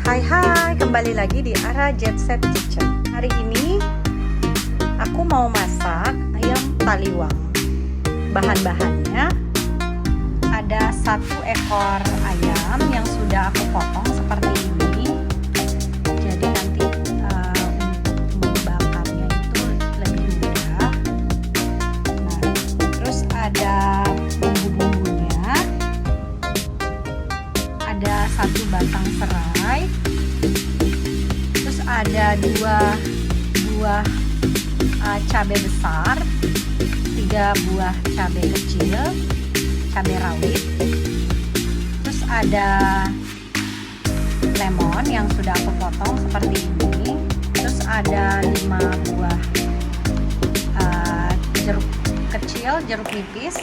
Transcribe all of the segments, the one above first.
Hai, kembali lagi di Arajetset Kitchen. Hari ini aku mau masak ayam taliwang. Bahan-bahannya ada 1 ekor ayam yang sudah aku potong seperti ini. Jadi nanti untuk membakarnya itu lebih mudah. Nah, terus ada bumbu-bumbunya. Ada 1 batang serai, terus ada 2 buah cabai besar, 3 buah cabai kecil, cabai rawit, terus ada lemon yang sudah aku potong seperti ini, terus ada 5 buah jeruk kecil, jeruk nipis,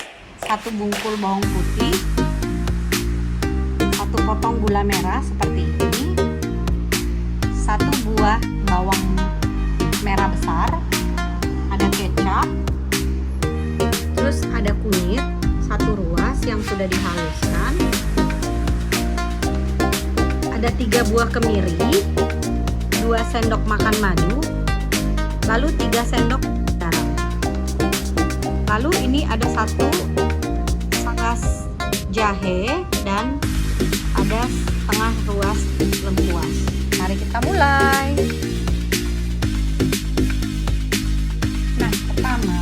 1 bungkul bawang putih, 1 potong gula merah seperti ini, 1 buah bawang merah besar, ada kecap, terus ada kunyit 1 ruas yang sudah dihaluskan, ada 3 buah kemiri, 2 sendok makan madu, lalu 3 sendok garam. Lalu ini ada 1 sakas jahe dan ada setengah ruas lengkuas. Mari kita mulai. Nah, pertama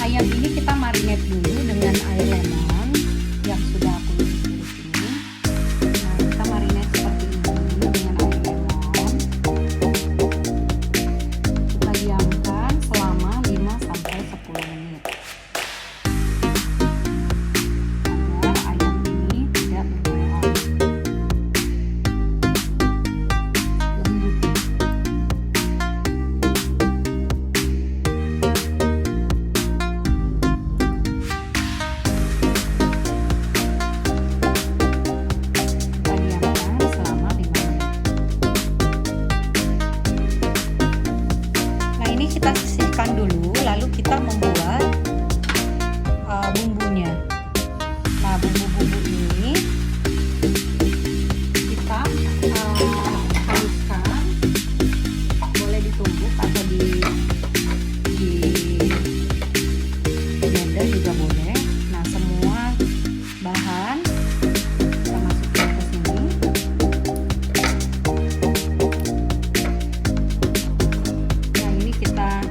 ayam ini kita marinate dulu dengan air lemon yang sudah aku tulis ini. Nah, kita marinate seperti ini dengan air lemon. Kita diamkan selama 5-10 menit. Kita sisihkan dulu, lalu kita membuat bumbunya. Nah, bumbu-bumbu ini kita haluskan, boleh ditumbuk atau di blender juga boleh. Nah, semua bahan kita masukkan ke sini. Kita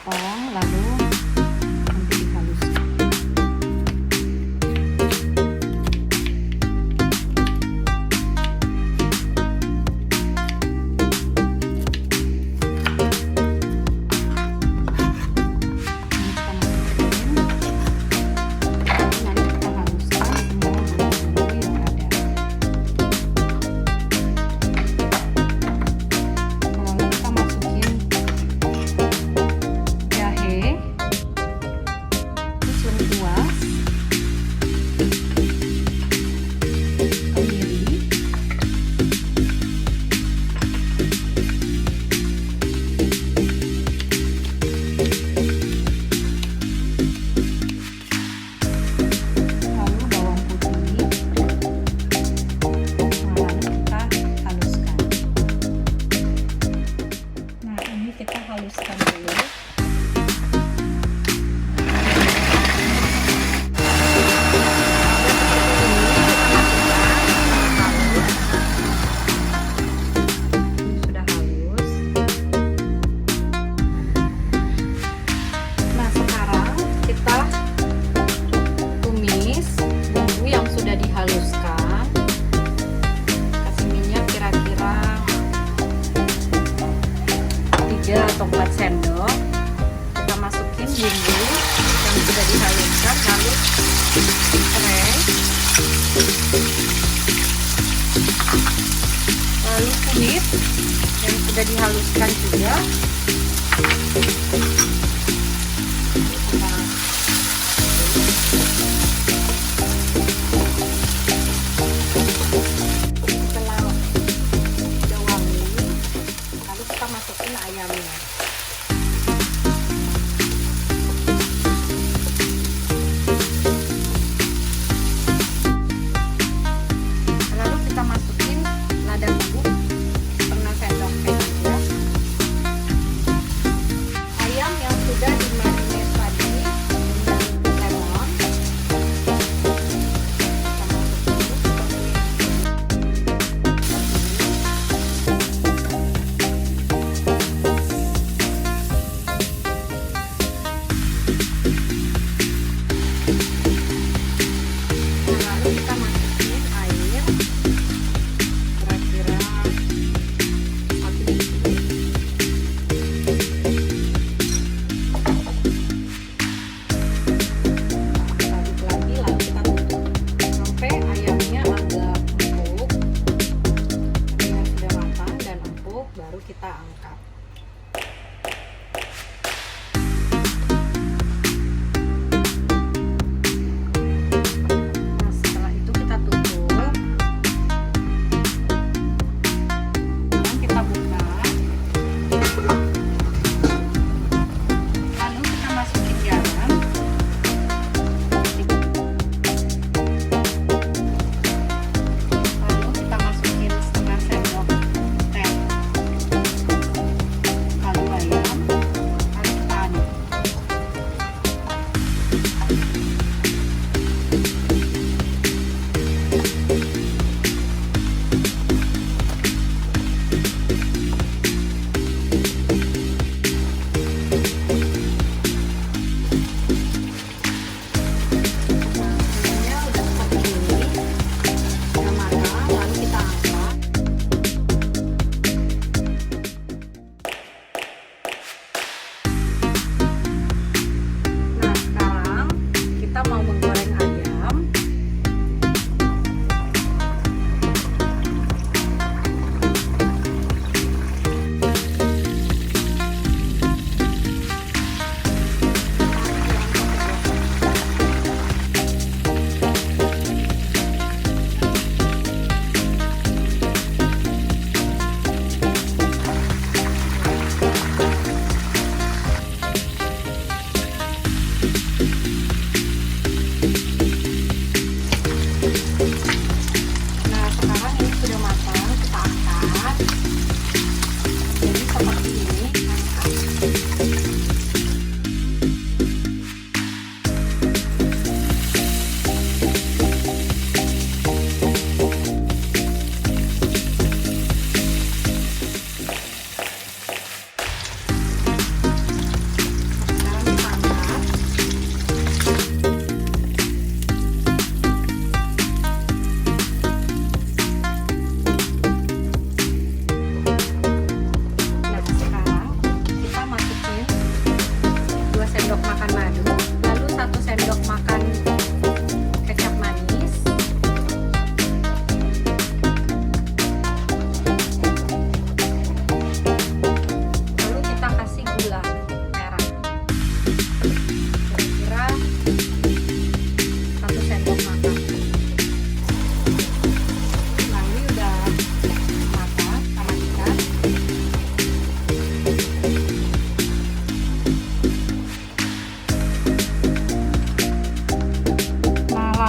potong lalu nanti dihaluskan. Haluskan dulu. Sudah halus. Nah, sekarang kita tumis bumbu yang sudah dihaluskan. Kasih minyak kira-kira 3 atau 4 sendok. Kita masukin bumbu yang sudah dihaluskan, lalu spray, lalu kunyit yang sudah dihaluskan juga. Setelah udah wangi, lalu kita masukin ayamnya. Lalu kita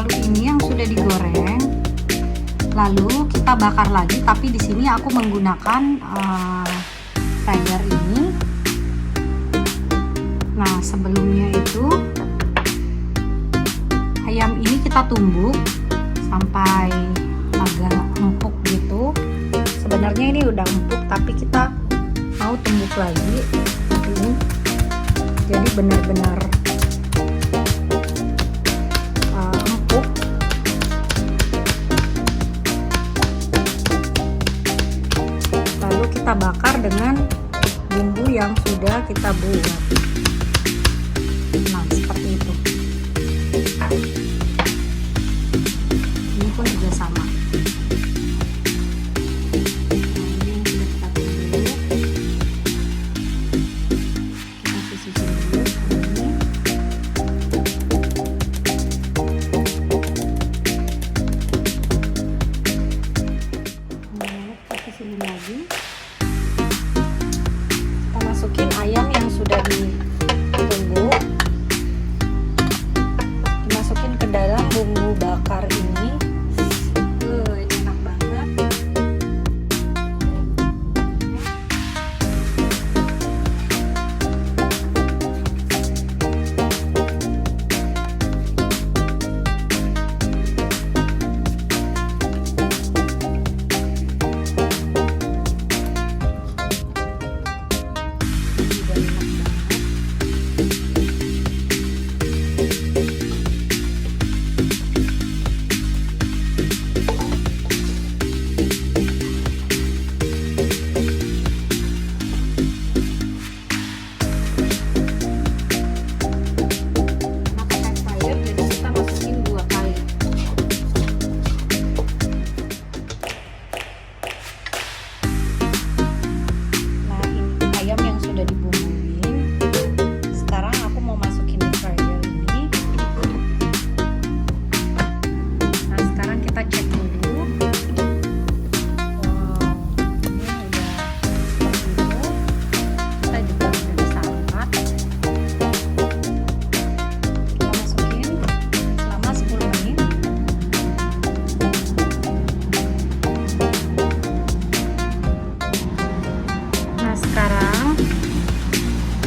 Kalau ini yang sudah digoreng, lalu kita bakar lagi. Tapi di sini aku menggunakan fryer ini. Nah, sebelumnya itu ayam ini kita tumbuk sampai agak empuk gitu. Sebenarnya ini udah empuk, tapi kita mau tumbuk lagi ini. Jadi benar-benar empuk. Lalu kita bakar dengan bumbu yang sudah kita buat. Nah, seperti itu. Ini pun juga sama. Lagi kita masukin ayam yang sudah ditumbuk, dimasukin ke dalam bumbu bakar ini. Ini enak banget.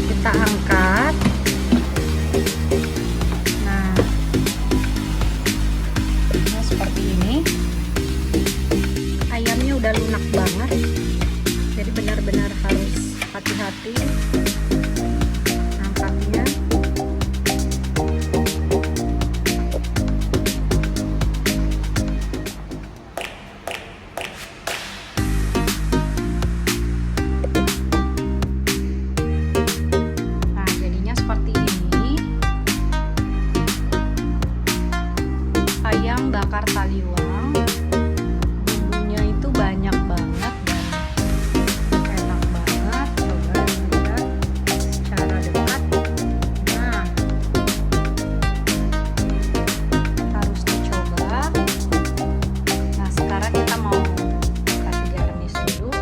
Kita angkat. Nah, seperti ini. Ayamnya udah lunak banget, jadi benar-benar harus hati-hati angkatnya. Ayam bakar taliwang, bumbunya itu banyak banget dan enak banget. Coba lihat secara dekat. Nah, harus dicoba. Nah, sekarang kita mau kasih garnish dulu.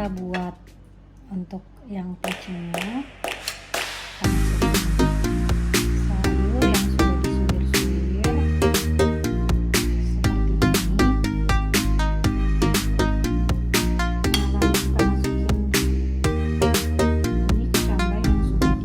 Buat untuk yang plecingnya, kita masukin sayur yang sudah disuir-suir seperti ini. Nah, lalu kita masukin ini kecambah yang sudah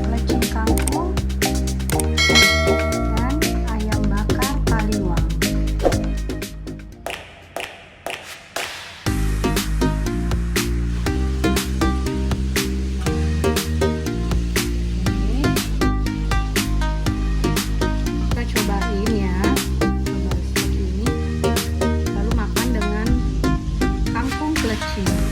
plecing kangkung dan ayam bakar Plecing.